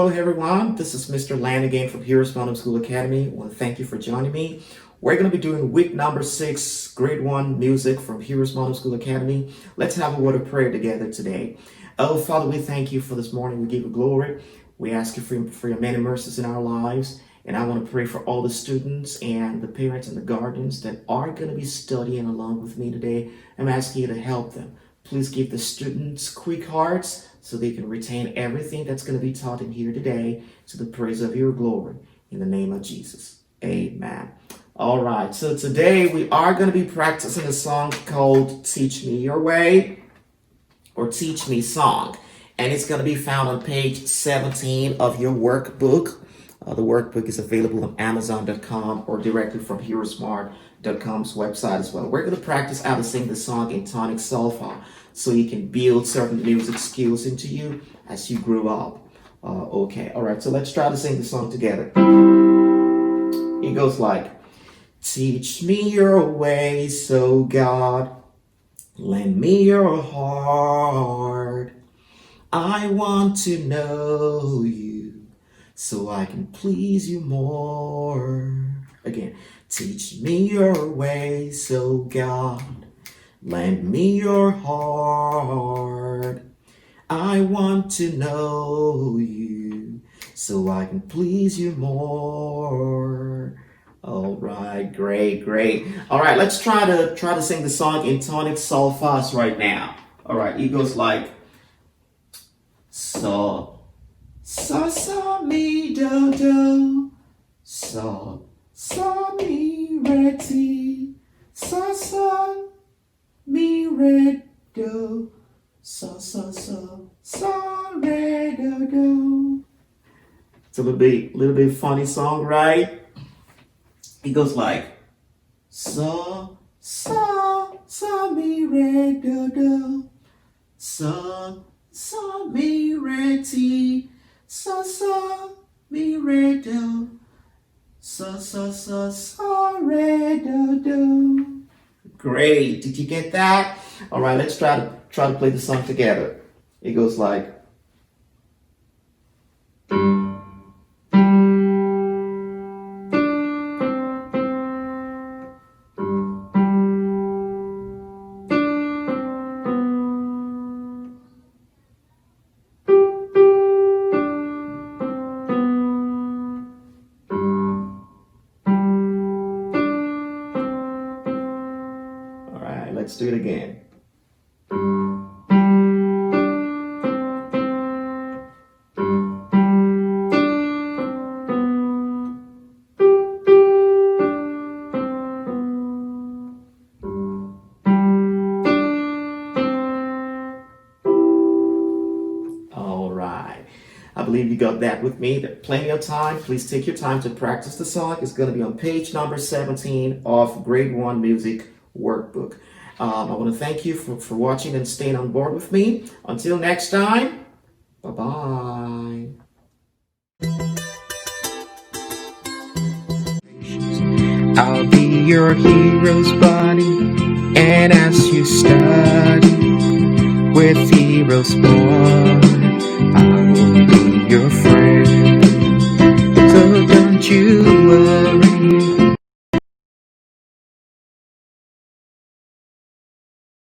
Hello everyone, this is Mr. Land again from HeroesMart Homeschool Academy. I want to thank you for joining me. We're going to be doing week number 6, grade 1 music from HeroesMart Homeschool Academy. Let's have a word of prayer together today. Oh Father, we thank you for this morning. We give you glory. We ask you for your many mercies in our lives. And I want to pray for all the students and the parents and the guardians that are going to be studying along with me today. I'm asking you to help them. Please give the students quick hearts so they can retain everything that's going to be taught in here today to the praise of your glory. In the name of Jesus. Amen. All right. So today we are going to be practicing a song called Teach Me Your Way or Teach Me Song. And it's going to be found on page 17 of your workbook. The workbook is available on Amazon.com or directly from HeroesMart.com's website as well. We're going to practice how to sing the song in Tonic-Solfa so you can build certain music skills into you as you grow up. Okay, all right, so let's try to sing the song together. It goes like, teach me your ways, so God, lend me your heart. I want to know you so I can please you more. Again, teach me your ways, so God, lend me your heart. I want to know you so I can please you more. All right, great. All right, let's try to sing the song in Tonic-Solfa right now. All right, it goes like so. Sa, mi, do, so, mi, re, ti, sa, mi, re, do, sa, re, do. It's a little bit funny song, right? It goes like, so, mi, re, do, sa, mi, re, ti, sa, mi, re, do, sa, re, do. Great. Did you get that? All right, let's try to play the song together. It goes like, let's do it again. All right. I believe you got that with me. There's plenty of time. Please take your time to practice the song. It's going to be on page number 17 of grade 1 music workbook. I want to thank you for watching and staying on board with me. Until next time, bye-bye. I'll be your hero's buddy, and as you study with HeroesMart, I will be your friend. So don't you worry.